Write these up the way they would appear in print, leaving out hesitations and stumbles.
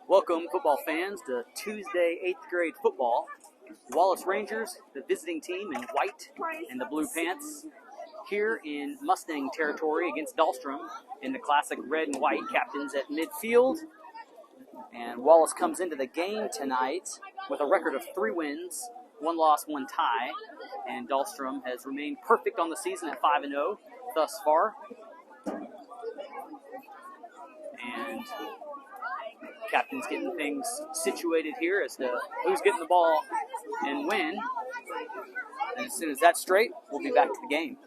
Welcome, football fans, to Tuesday 8th grade football. Wallace Rangers, the visiting team in white and the blue pants, here in Mustang territory against Dahlstrom in the classic red and white, captains at midfield. And Wallace comes into the game tonight with a record of 3 wins, 1 loss, 1 tie. And Dahlstrom has remained perfect on the season at 5-0 thus far. And captain's getting things situated here as to who's getting the ball and when. And as soon as that's straight, we'll be back to the game.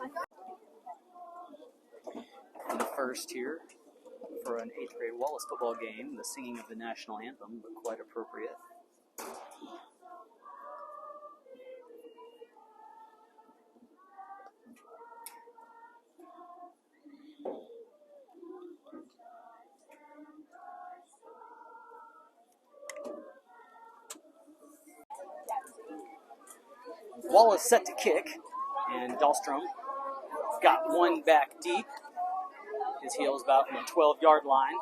And the first here for an 8th grade Wallace football game, the singing of the national anthem, but quite appropriate. Wallace set to kick, and Dahlstrom got one back deep. His heel's about the 12-yard line.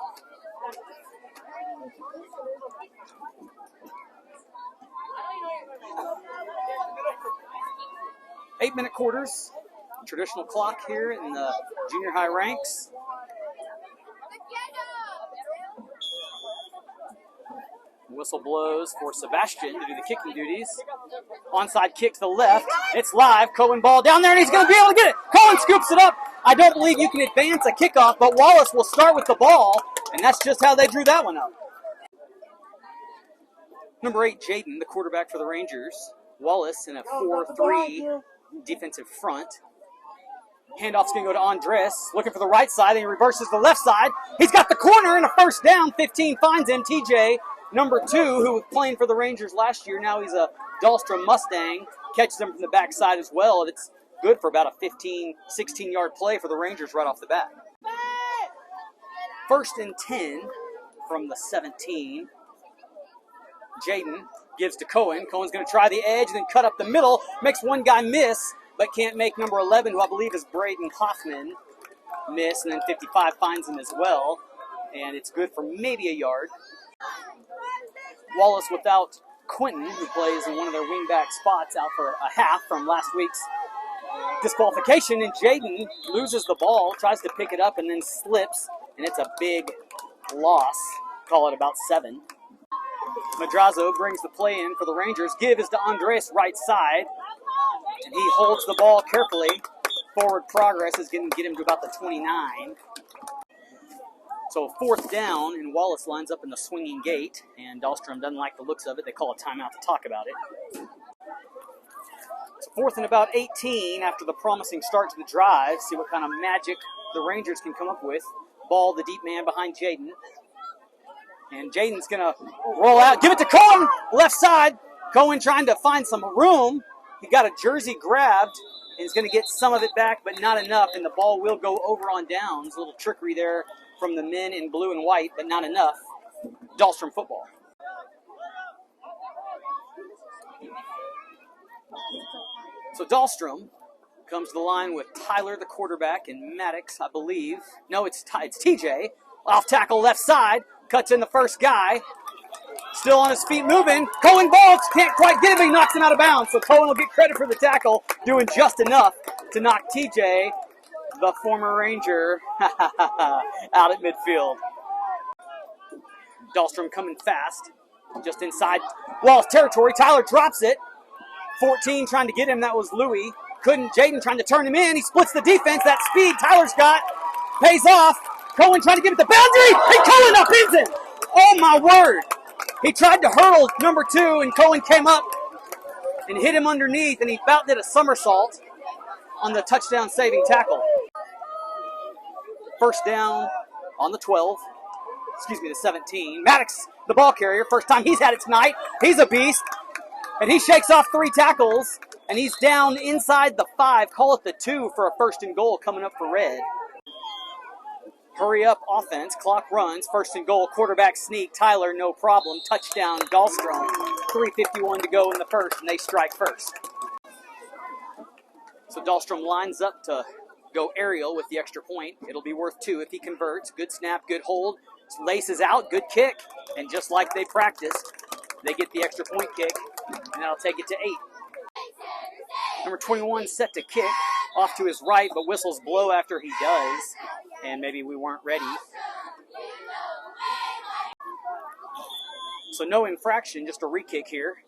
Eight-minute quarters, traditional clock here in the junior high ranks. Whistle blows for Sebastian to do the kicking duties. Onside kick to the left. It's live. Cohen ball down there, and he's going to be able to get it. Cohen scoops it up. I don't believe you can advance a kickoff, but Wallace will start with the ball, and that's just how they drew that one up. Number 8, Jaden, the quarterback for the Rangers. Wallace in a 4-3 defensive front. Handoff's going to go to Andres, looking for the right side, and he reverses the left side. He's got the corner and a first down. 15 finds him. TJ, number 2, who was playing for the Rangers last year. Now he's a Dahlstrom Mustang. Catches him from the backside as well. And it's good for about a 15, 16-yard play for the Rangers right off the bat. 1st and 10 from the 17. Jaden gives to Cohen. Cohen's going to try the edge and then cut up the middle. Makes one guy miss, but can't make number 11, who I believe is Braden Hoffman, miss. And then 55 finds him as well. And it's good for maybe a yard. Wallace without Quentin, who plays in one of their wingback spots, out for a half from last week's disqualification. And Jaden loses the ball, tries to pick it up, and then slips. And it's a big loss. Call it about 7. Madrazo brings the play in for the Rangers. Give is to Andres, right side. And he holds the ball carefully. Forward progress is going to get him to about the 29. So 4th down, and Wallace lines up in the swinging gate, and Dahlstrom doesn't like the looks of it. They call a timeout to talk about it. So 4th and about 18 after the promising start to the drive. See what kind of magic the Rangers can come up with. Ball, the deep man behind Jaden. And Jaden's going to roll out. Give it to Cohen, left side. Cohen trying to find some room. He got a jersey grabbed, and he's going to get some of it back, but not enough, and the ball will go over on downs. A little trickery there from the men in blue and white, but not enough. Dahlstrom football. So Dahlstrom comes to the line with Tyler, the quarterback, and Maddox, I believe. No, it's TJ. Off tackle left side. Cuts in the first guy. Still on his feet moving. Cohen bolts. Can't quite get it, but he knocks him out of bounds. So Cohen will get credit for the tackle, doing just enough to knock TJ, the former Ranger, out at midfield. Dahlstrom coming fast, just inside Wallace territory. Tyler drops it. 14 trying to get him. That was Louie. Couldn't. Jaden trying to turn him in. He splits the defense. That speed Tyler's got pays off. Cohen trying to get it the boundary. And Cohen upends it. Oh, my word. He tried to hurdle number 2, and Cohen came up and hit him underneath, and he about did a somersault on the touchdown-saving tackle. 1st down on the 12. The 17. Maddox, the ball carrier. First time he's had it tonight. He's a beast. And he shakes off 3 tackles, and he's down inside the 5. Call it the 2 for a 1st and goal coming up for Red. Hurry up offense. Clock runs. 1st and goal. Quarterback sneak. Tyler, no problem. Touchdown, Dahlstrom. 3:51 to go in the 1st, and they strike first. So Dahlstrom lines up to go aerial with the extra point. It'll be worth 2 if he converts. Good snap, good hold. Laces out, good kick. And just like they practiced, they get the extra point kick, and that'll take it to 8. Number 21 set to kick off to his right, but whistles blow after he does. And maybe we weren't ready. So no infraction, just a re-kick here.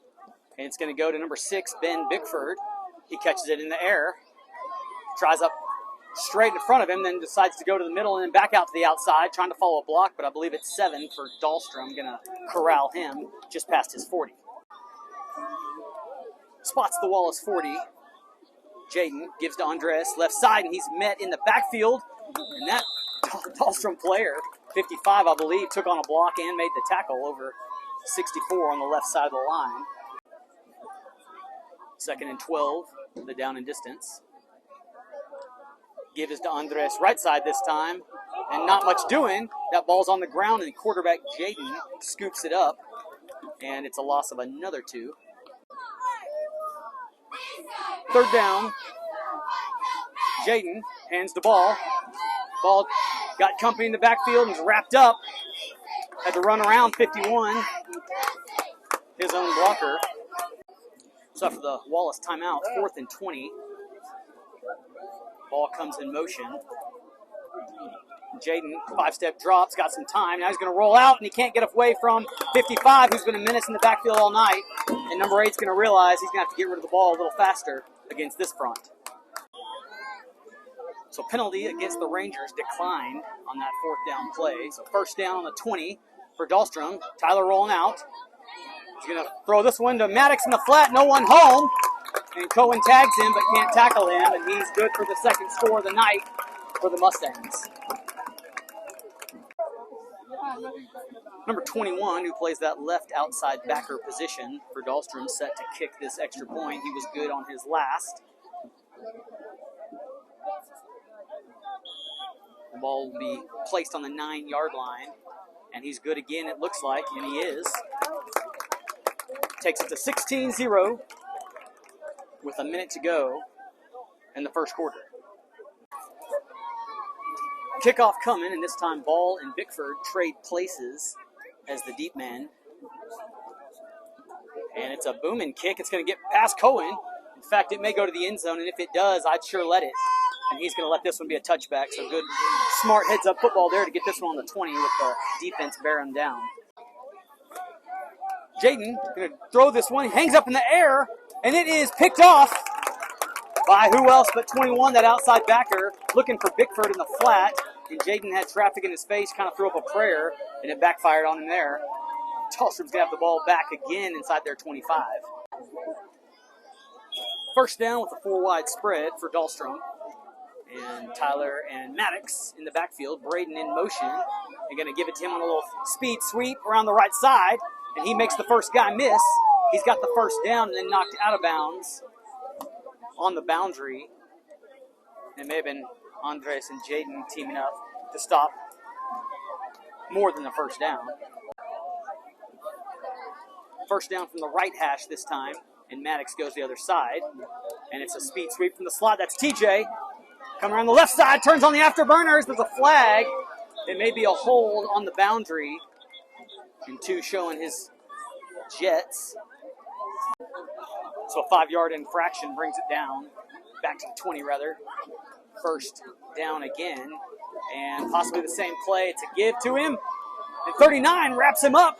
And it's going to go to number 6, Ben Bickford. He catches it in the air. Tries up straight in front of him, then decides to go to the middle and then back out to the outside, trying to follow a block, but I believe it's 7 for Dahlstrom. Going to corral him just past his 40. Spots the Wallace 40. Jaden gives to Andres, left side, and he's met in the backfield. And that Dahlstrom player, 55, I believe, took on a block and made the tackle over 64 on the left side of the line. 2nd and 12, the down and distance. Give is to Andres, right side this time, and not much doing. That ball's on the ground, and quarterback Jaden scoops it up, and it's a loss of another 2. 3rd down. Jaden hands the ball. Ball got company in the backfield and was wrapped up. Had to run around 51. His own blocker. So after the Wallace timeout, 4th and 20. Ball comes in motion. Jaden, 5-step drops, got some time. Now he's going to roll out, and he can't get away from 55, who's been a menace in the backfield all night. And number 8's going to realize he's going to have to get rid of the ball a little faster against this front. So penalty against the Rangers declined on that 4th down play. So 1st down on the 20 for Dahlstrom. Tyler rolling out. He's going to throw this one to Maddox in the flat. No one home. And Cohen tags him but can't tackle him. And he's good for the 2nd score of the night for the Mustangs. Number 21, who plays that left outside backer position for Dahlstrom, set to kick this extra point. He was good on his last. The ball will be placed on the 9-yard line, and he's good again, it looks like, and he is. Takes it to 16-0 with a minute to go in the 1st quarter. Kickoff coming, and this time Ball and Bickford trade places as the deep man. And it's a booming kick. It's going to get past Cohen. In fact, it may go to the end zone, and if it does, I'd sure let it. And he's going to let this one be a touchback. So good, smart heads-up football there to get this one on the 20 with the defense bearing him down. Jaden going to throw this one. He hangs up in the air, and it is picked off by who else but 21, that outside backer, looking for Bickford in the flat. And Jaden had traffic in his face, kind of threw up a prayer, and it backfired on him there. Dahlstrom's going to have the ball back again inside their 25. 1st down with a 4-wide spread for Dahlstrom. And Tyler and Maddox in the backfield. Braden in motion. They're going to give it to him on a little speed sweep around the right side. And he makes the first guy miss. He's got the 1st down and then knocked out of bounds on the boundary. It may have been Andres and Jaden teaming up to stop more than the 1st down. 1st down from the right hash this time. And Maddox goes the other side. And it's a speed sweep from the slot. That's TJ. Coming around the left side, turns on the afterburners. There's a flag. It may be a hold on the boundary. And 2 showing his Jets. So a 5-yard infraction brings it down. Back to the 20, rather. 1st down again. And possibly the same play to give to him. And 39 wraps him up.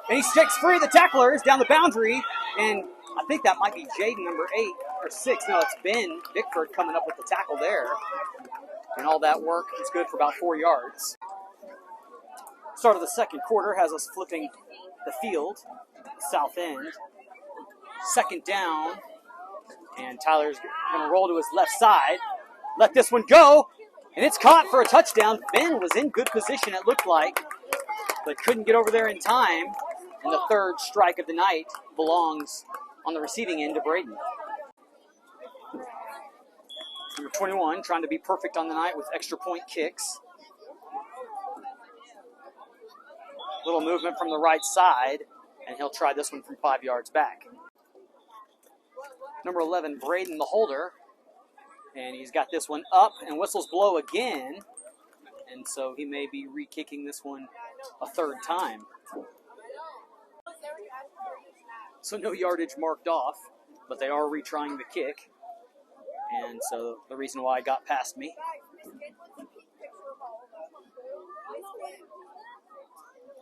And he sticks free of the tacklers down the boundary. And I think that might be Jaden, number 8 or 6. No, it's Ben Bickford coming up with the tackle there. And all that work is good for about 4 yards. Start of the 2nd quarter has us flipping the field, south end. 2nd down. And Tyler's going to roll to his left side. Let this one go. And it's caught for a touchdown. Ben was in good position, it looked like, but couldn't get over there in time. And the 3rd strike of the night belongs on the receiving end to Braden. Number 21 trying to be perfect on the night with extra point kicks. Little movement from the right side, and he'll try this one from 5 yards back. Number 11, Braden, the holder. And he's got this one up, and whistles blow again. And so he may be re-kicking this one a third time. So no yardage marked off, but they are retrying the kick. And so the reason why it got past me.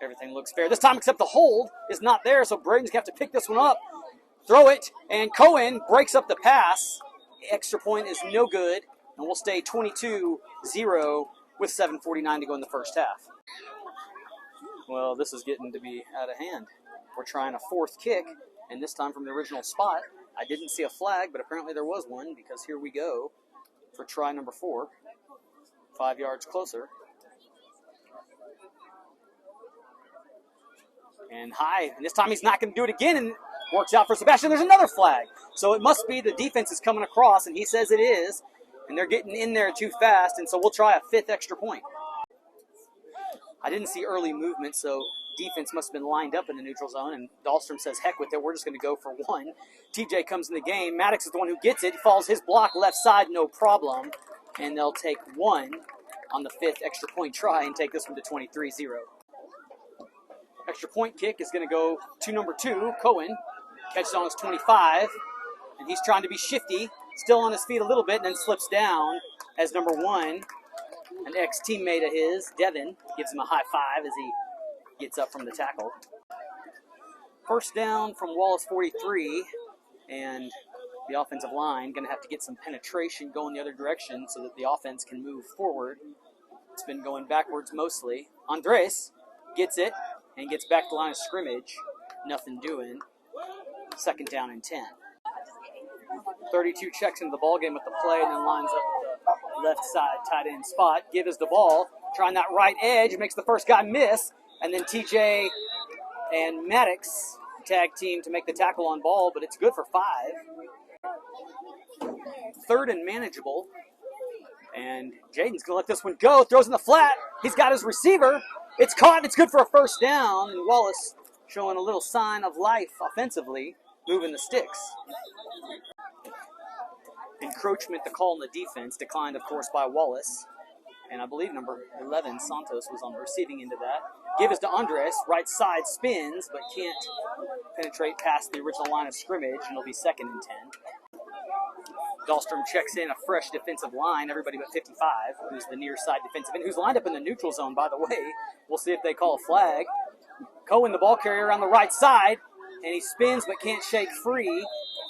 Everything looks fair this time, except the hold is not there, so Braden's going to have to pick this one up, throw it, and Cohen breaks up the pass. The extra point is no good, and we'll stay 22-0 with 7:49 to go in the first half. Well, this is getting to be out of hand. We're trying a fourth kick, and this time from the original spot. I didn't see a flag, but apparently there was one, because here we go for try number 4. 5 yards closer. And high, and this time he's not going to do it again, and works out for Sebastian. There's another flag. So it must be the defense is coming across, and he says it is, and they're getting in there too fast, and so we'll try a 5th extra point. I didn't see early movement, so defense must have been lined up in the neutral zone, and Dahlstrom says, heck with it, we're just going to go for 1. TJ comes in the game. Maddox is the one who gets it. He follows his block left side, no problem, and they'll take 1 on the 5th extra point try and take this one to 23-0. Extra point kick is going to go to number 2, Cohen. Catches on his 25, and he's trying to be shifty, still on his feet a little bit, and then slips down as number 1, an ex-teammate of his, Devin, gives him a high five as he gets up from the tackle. First down from Wallace 43, and the offensive line going to have to get some penetration going the other direction so that the offense can move forward. It's been going backwards mostly. Andres gets it and gets back to the line of scrimmage. Nothing doing. Second down and 10. 32 checks into the ballgame with the play and then lines up at the left side tight end spot. Give us the ball. Trying that right edge. Makes the first guy miss. And then TJ and Maddox tag team to make the tackle on ball, but it's good for 5. Third and manageable. And Jaden's going to let this one go. Throws in the flat. He's got his receiver. It's caught. It's good for a first down. And Wallace showing a little sign of life offensively, moving the sticks. Encroachment, the call on the defense, declined, of course, by Wallace. And I believe number 11, Santos, was on the receiving end of that. Give us to Andres. Right side spins, but can't penetrate past the original line of scrimmage, and it'll be second and 10. Dahlstrom checks in a fresh defensive line, everybody but 55, who's the near side defensive end, who's lined up in the neutral zone, by the way. We'll see if they call a flag. Cohen, the ball carrier, on the right side, and he spins but can't shake free,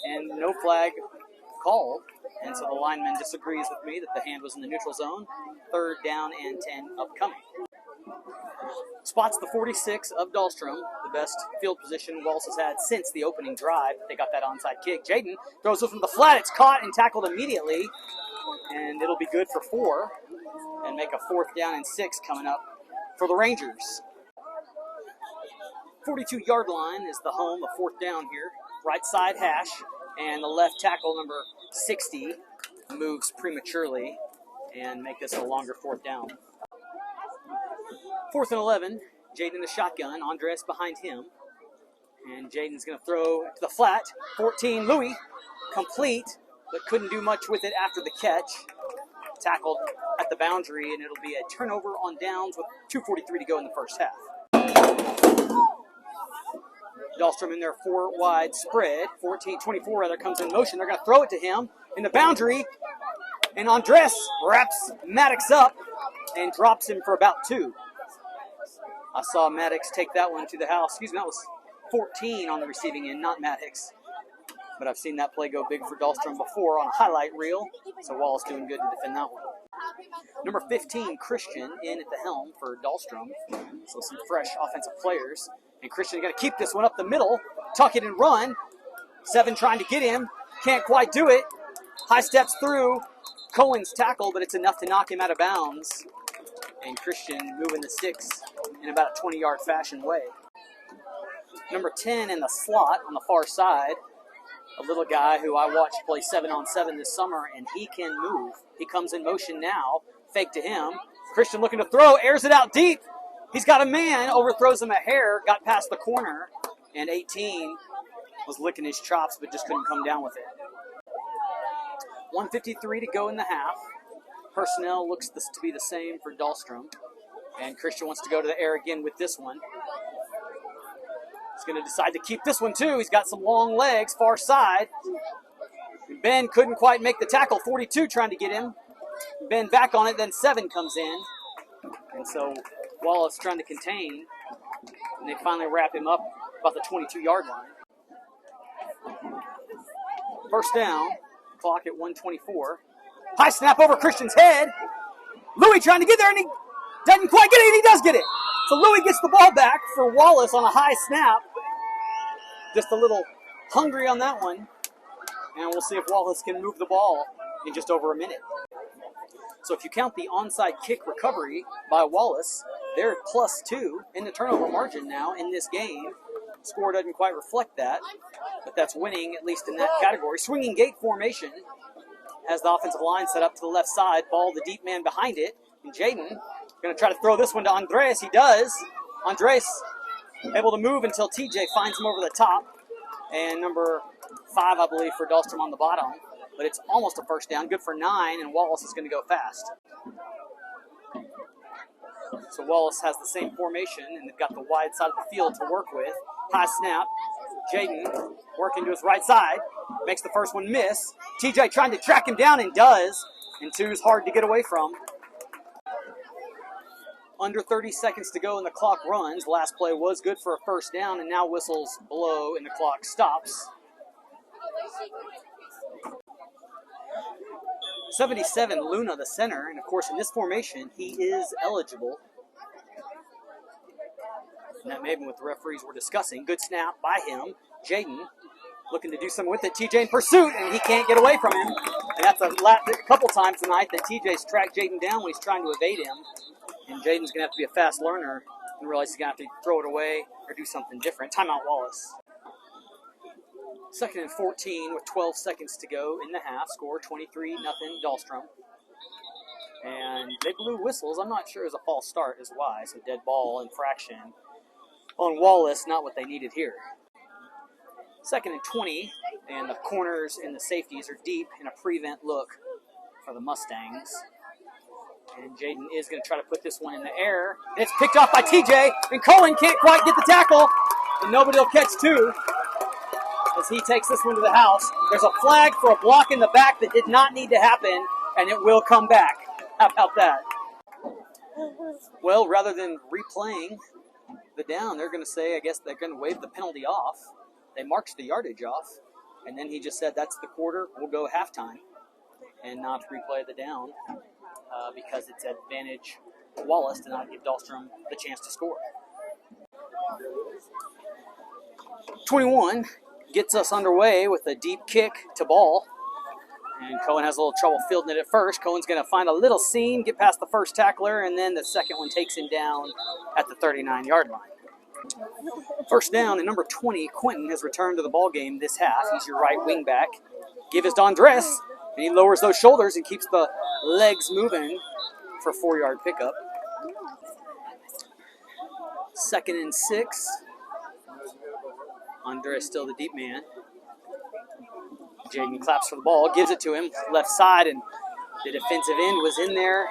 and no flag called. And so the lineman disagrees with me that the hand was in the neutral zone. Third down and 10 upcoming. Spots the 46 of Dahlstrom, the best field position Wallace has had since the opening drive. They got that onside kick. Jaden throws it from the flat. It's caught and tackled immediately, and it'll be good for 4 and make a 4th down and 6 coming up for the Rangers. 42-yard line is the home of 4th down here. Right side hash, and the left tackle, number 60, moves prematurely and make this a longer 4th down. 4th and 11, Jaden in the shotgun, Andres behind him. And Jaden's going to throw to the flat. 14, Louis, complete, but couldn't do much with it after the catch. Tackled at the boundary, and it'll be a turnover on downs with 2:43 to go in the first half. Dahlstrom in their 4 wide spread. 14-24 rather comes in motion. They're going to throw it to him in the boundary. And Andres wraps Maddox up and drops him for about 2. I saw Maddox take that one to the house. Excuse me, that was 14 on the receiving end, not Maddox. But I've seen that play go big for Dahlstrom before on a highlight reel. So Wallace doing good to defend that one. Number 15, Christian, in at the helm for Dahlstrom. So some fresh offensive players. And Christian going to keep this one up the middle, tuck it and run. 7 trying to get him, can't quite do it. High steps through Cohen's tackle, but it's enough to knock him out of bounds. And Christian moving the sticks in about a 20-yard fashion way. Number 10 in the slot on the far side, a little guy who I watched play 7-on-7 this summer, and he can move. He comes in motion now, fake to him. Christian looking to throw, airs it out deep. He's got a man, overthrows him a hair, got past the corner, and 18 was licking his chops but just couldn't come down with it. 1:53 to go in the half. Personnel looks to be the same for Dahlstrom. And Christian wants to go to the air again with this one. He's going to decide to keep this one too. He's got some long legs, far side. Ben couldn't quite make the tackle. 42 trying to get him. Ben back on it, then 7 comes in. And so Wallace trying to contain. And they finally wrap him up about the 22-yard line. First down, clock at 1:24. High snap over Christian's head. Louis trying to get there, and he doesn't quite get it, and he does get it. So Louis gets the ball back for Wallace on a high snap. Just a little hungry on that one. And we'll see if Wallace can move the ball in just over a minute. So if you count the onside kick recovery by Wallace, they're +2 in the turnover margin now in this game. Score doesn't quite reflect that, but that's winning, at least in that category. Swinging gate formation has the offensive line set up to the left side. Ball, the deep man behind it. And Jaden going to try to throw this one to Andres. He does. Andres able to move until TJ finds him over the top. And number 5, I believe, for Dahlstrom on the bottom. But it's almost a first down. Good for 9, and Wallace is going to go fast. So Wallace has the same formation, and they've got the wide side of the field to work with. High snap. Jaden working to his right side. Makes the first one miss. TJ trying to track him down and does. And 2's hard to get away from. Under 30 seconds to go and the clock runs. Last play was good for a first down, and now whistles blow and the clock stops. 77, Luna, the center. And, of course, in this formation, he is eligible. And that may have been what the referees were discussing. Good snap by him. Jaden looking to do something with it. TJ in pursuit, and he can't get away from him. And that's a couple times tonight that TJ's tracked Jaden down when he's trying to evade him. And Jaden's going to have to be a fast learner and realize he's going to have to throw it away or do something different. Timeout, Wallace. 2nd and 14 with 12 seconds to go in the half. Score 23-0 Dahlstrom. And they blew whistles. I'm not sure it was a false start is why. So dead ball infraction on Wallace, not what they needed here. 2nd and 20, and the corners and the safeties are deep in a prevent look for the Mustangs. And Jaden is going to try to put this one in the air. And it's picked off by TJ, and Cohen can't quite get the tackle, and nobody will catch 2 as he takes this one to the house. There's a flag for a block in the back that did not need to happen, and it will come back. How about that? Well, rather than replaying the down, they're going to say, I guess they're going to waive the penalty off. They marched the yardage off, and then he just said, that's the quarter, we'll go halftime, and not replay the down because it's advantage Wallace to not give Dahlstrom the chance to score. 21 gets us underway with a deep kick to ball. And Cohen has a little trouble fielding it at first. Cohen's going to find a little seam, get past the first tackler, and then the second one takes him down at the 39-yard line. First down, and number 20, Quentin, has returned to the ball game this half. He's your right wing back. Give is to Andres, and he lowers those shoulders and keeps the legs moving for a 4-yard pickup. 2nd and 6. Andres still the deep man. Jaden claps for the ball, gives it to him, left side, and the defensive end was in there,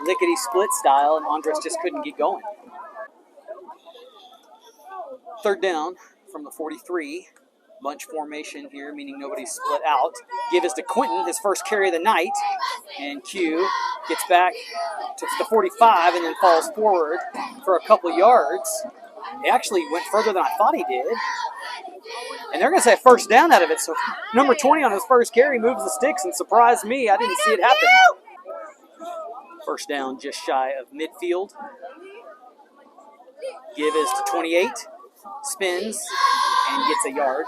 lickety-split style, and Andres just couldn't get going. 3rd down from the 43. Bunch formation here, meaning nobody's split out. Give is to Quentin, his first carry of the night, and Q gets back to the 45 and then falls forward for a couple yards. He actually went further than I thought he did. And they're going to say first down out of it. So number 20 on his first carry moves the sticks and surprised me. I didn't see it happen. First down just shy of midfield. Give is to 28. Spins and gets a yard.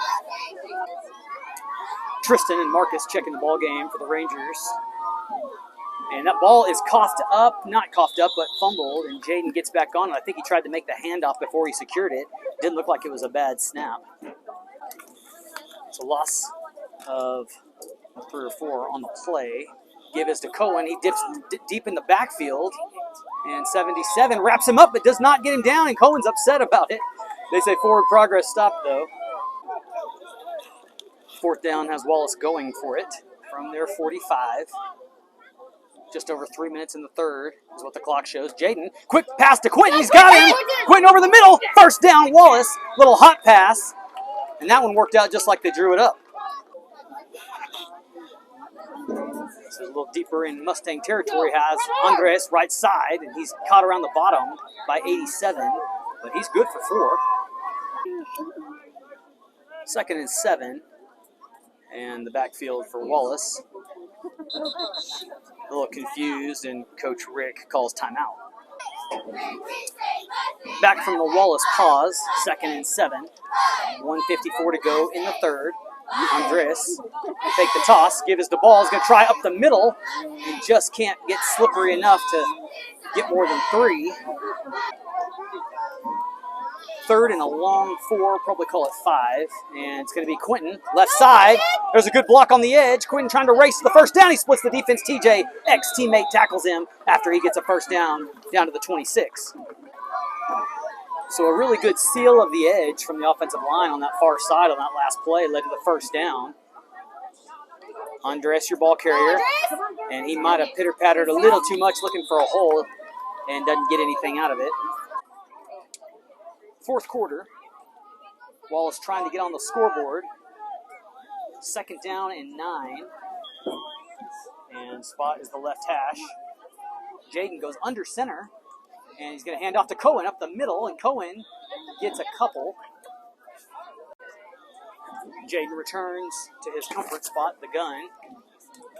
Tristan and Marcus checking the ball game for the Rangers. And that ball is not coughed up, but fumbled, and Jaden gets back on it. I think he tried to make the handoff before he secured it. Didn't look like it was a bad snap. It's a loss of 3 or 4 on the play. Give is to Cohen. He dips deep in the backfield, and 77 wraps him up, but does not get him down, and Cohen's upset about it. They say forward progress stopped, though. 4th down has Wallace going for it from their 45. Just over 3 minutes in the third is what the clock shows. Jaden, quick pass to Quentin. He's got him. Quentin over the middle. First down, Wallace. Little hot pass. And that one worked out just like they drew it up. So a little deeper in Mustang territory has Andres right side, and he's caught around the bottom by 87, but he's good for 4. 2nd and 7, and the backfield for Wallace. A little confused, and Coach Rick calls timeout. Back from the Wallace pause, 2nd and 7. 1:54 to go in the third. Andres take the toss, give us the ball. He's going to try up the middle and just can't get slippery enough to get more than 3. 3rd and a long 4, probably call it 5. And it's going to be Quentin, left side. There's a good block on the edge. Quentin trying to race to the first down. He splits the defense. TJ, ex-teammate, tackles him after he gets a first down to the 26. So a really good seal of the edge from the offensive line on that far side on that last play led to the first down. Andres, your ball carrier, and he might have pitter-pattered a little too much looking for a hole and doesn't get anything out of it. 4th quarter, Wallace trying to get on the scoreboard. 2nd down and 9, and spot is the left hash. Jaden goes under center. And he's going to hand off to Cohen up the middle, and Cohen gets a couple. Jaden returns to his comfort spot, the gun.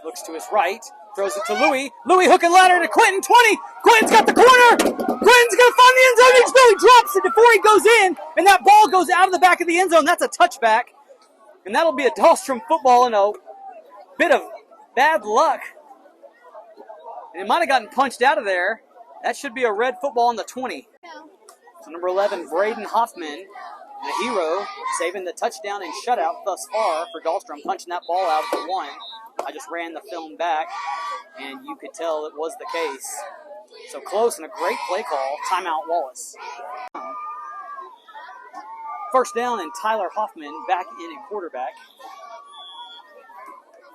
Looks to his right, throws it to Louis. Louis hook and ladder to Quentin, 20. Quentin's got the corner. Quentin's going to find the end zone. He drops it before he goes in, and that ball goes out of the back of the end zone. That's a touchback, and that'll be a Dahlstrom football and a bit of bad luck. And it might have gotten punched out of there. That should be a red football on the 20. So number 11, Braden Hoffman, the hero, saving the touchdown and shutout thus far for Dahlstrom, punching that ball out for 1. I just ran the film back, and you could tell it was the case. So close and a great play call. Timeout, Wallace. First down, and Tyler Hoffman back in at quarterback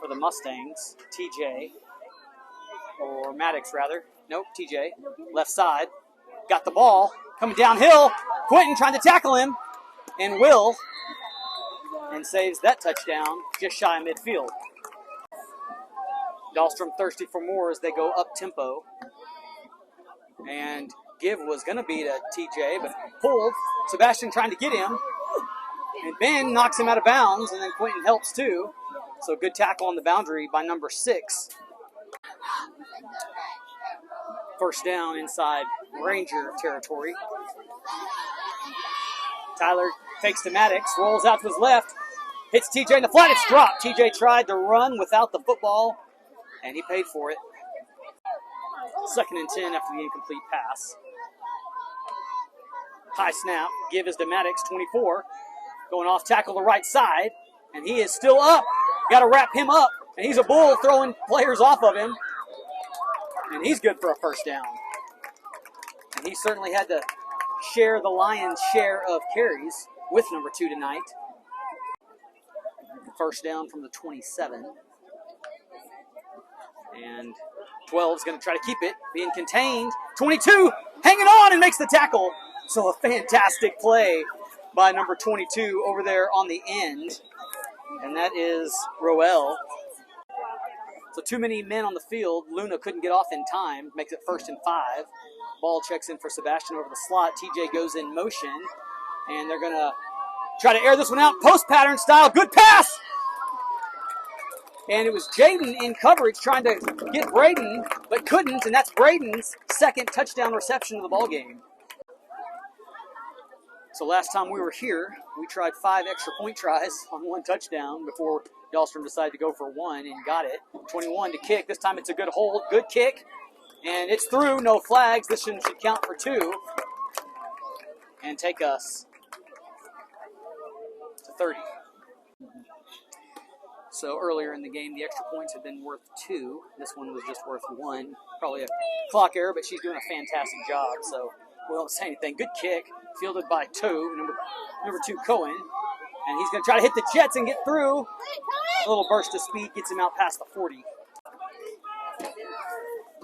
for the Mustangs. TJ, or Maddox rather. Nope, TJ, left side, got the ball, coming downhill. Quentin trying to tackle him, and will, and saves that touchdown just shy of midfield. Dahlstrom thirsty for more as they go up tempo. And give was going to be to TJ, but pulled. Sebastian trying to get him, and Ben knocks him out of bounds, and then Quentin helps too. So good tackle on the boundary by number 6. First down inside Ranger territory. Tyler takes to Maddox, rolls out to his left, hits TJ in the flat, it's dropped. TJ tried to run without the football, and he paid for it. 2nd and 10 after the incomplete pass. High snap, give is to Maddox, 24. Going off tackle the right side, and he is still up. Got to wrap him up, and he's a bull throwing players off of him. And he's good for a first down. And he certainly had to share the lion's share of carries with number 2 tonight. First down from the 27. And 12's going to try to keep it, being contained. 22 hanging on and makes the tackle. So a fantastic play by number 22 over there on the end. And that is Roel. So too many men on the field. Luna couldn't get off in time. Makes it 1st and 5. Ball checks in for Sebastian over the slot. TJ goes in motion. And they're going to try to air this one out. Post pattern style. Good pass. And it was Jaden in coverage trying to get Braden, but couldn't. And that's Braden's 2nd touchdown reception of the ball game. So last time we were here, we tried 5 extra point tries on 1 touchdown before Dahlstrom decided to go for 1 and got it. 21 to kick. This time it's a good hold, good kick. And it's through, no flags. This should count for 2. And take us to 30. So earlier in the game, the extra points have been worth 2. This one was just worth 1. Probably a clock error, but she's doing a fantastic job, so we won't say anything. Good kick, fielded by 2, number 2 Cohen. And he's going to try to hit the jets and get through. A little burst of speed gets him out past the 40.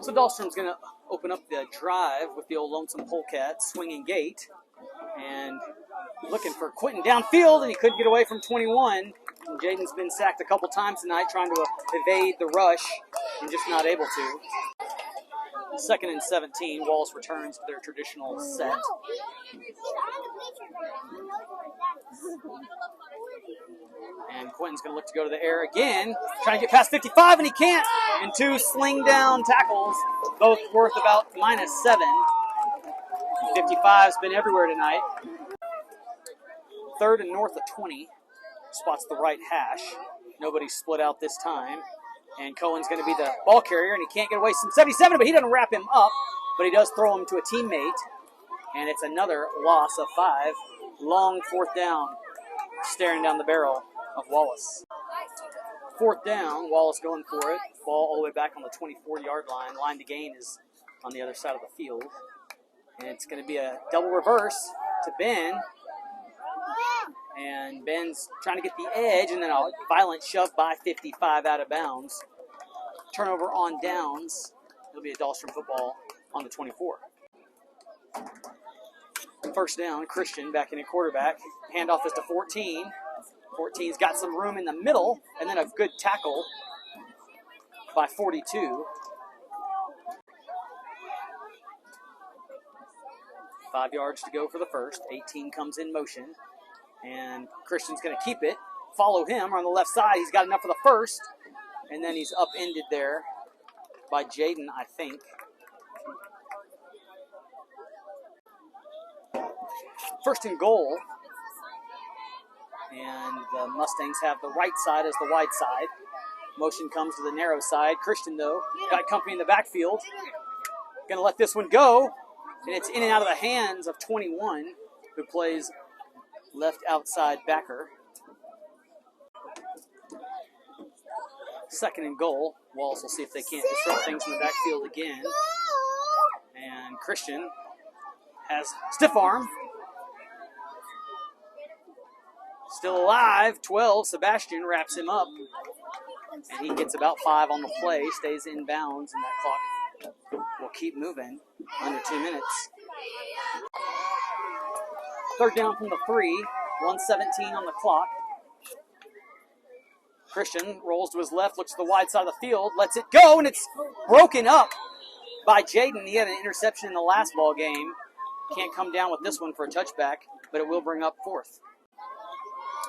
So Dahlstrom's going to open up the drive with the old lonesome polecat swinging gate. And looking for Quentin downfield, and he couldn't get away from 21. And Jaden's been sacked a couple times tonight trying to evade the rush and just not able to. 2nd and 17, Wallace returns to their traditional set. And Quentin's going to look to go to the air again, trying to get past 55, and he can't. And 2 sling down tackles, both worth about -7. 55's been everywhere tonight. 3rd and north of 20. Spots the right hash. Nobody split out this time. And Cohen's going to be the ball carrier, and he can't get away from 77, but he doesn't wrap him up. But he does throw him to a teammate. And it's another loss of 5. Long 4th down, staring down the barrel of Wallace. 4th down, Wallace going for it. Ball all the way back on the 24-yard line. Line to gain is on the other side of the field. And it's going to be a double reverse to Ben. And Ben's trying to get the edge, and then a violent shove by 55 out of bounds. Turnover on downs. It'll be a Dahlstrom football on the 24. 1st down, Christian back in at quarterback. Handoff is to 14. 14's got some room in the middle, and then a good tackle by 42. 5 yards to go for the first. 18 comes in motion. And Christian's going to keep it. Follow him on the left side. He's got enough for the first. And then he's upended there by Jaden, I think. 1st and goal. And the Mustangs have the right side as the wide side. Motion comes to the narrow side. Christian, though, got company in the backfield. Going to let this one go. And it's in and out of the hands of 21, who plays left outside backer. 2nd and goal. Wallace will see if they can't disrupt things from the backfield again. And Christian has stiff arm. Still alive. 12. Sebastian wraps him up. And he gets about 5 on the play. Stays in bounds, and that clock will keep moving under 2 minutes. 3rd down from the 3. 1:17 on the clock. Christian rolls to his left, looks to the wide side of the field, lets it go, and it's broken up by Jaden. He had an interception in the last ball game. Can't come down with this one for a touchback, but it will bring up 4th.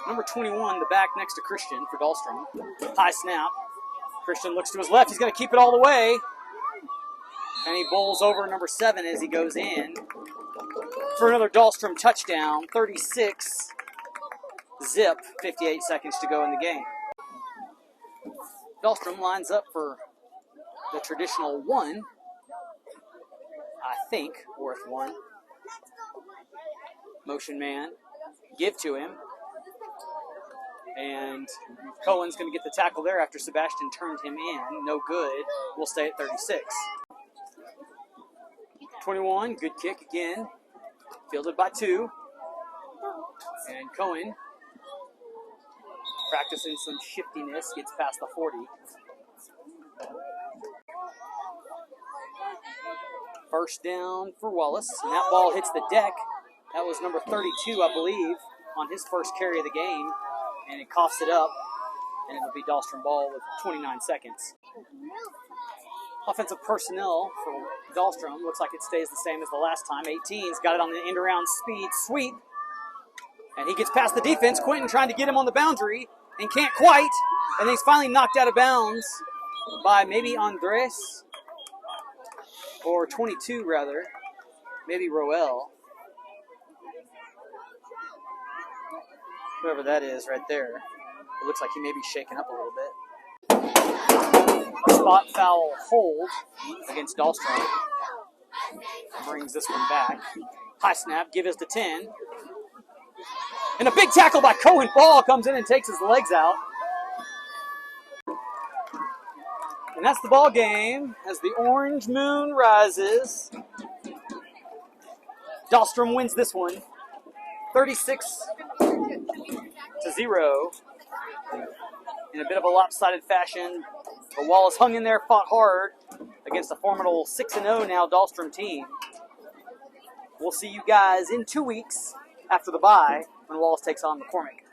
Number 21, the back next to Christian for Dahlstrom. High snap. Christian looks to his left. He's going to keep it all the way. And he bowls over number 7 as he goes in for another Dahlstrom touchdown. 36 zip. 58 seconds to go in the game. Dahlstrom lines up for the traditional 1. I think worth 1. Motion man. Give to him. And Cohen's going to get the tackle there after Sebastian turned him in. No good. We'll stay at 36. 21, good kick again. Fielded by 2. And Cohen, practicing some shiftiness, gets past the 40. 1st down for Wallace. And that ball hits the deck. That was number 32, I believe, on his first carry of the game. And it coughs it up. And it'll be Dahlstrom ball with 29 seconds. Offensive personnel for Dahlstrom looks like it stays the same as the last time. 18's got it on the end around speed sweep. And he gets past the defense. Quentin trying to get him on the boundary and can't quite. And he's finally knocked out of bounds by maybe Andres, or 22 rather, maybe Roel. Whoever that is right there. It looks like he may be shaken up a little bit. Spot foul hold against Dahlstrom. Brings this one back. High snap, give us the 10. And a big tackle by Cohen. Ball comes in and takes his legs out. And that's the ball game as the orange moon rises. Dahlstrom wins this one. 36 to 0 in a bit of a lopsided fashion. But Wallace hung in there, fought hard against a formidable 6-0 now Dahlstrom team. We'll see you guys in 2 weeks after the bye when Wallace takes on McCormick.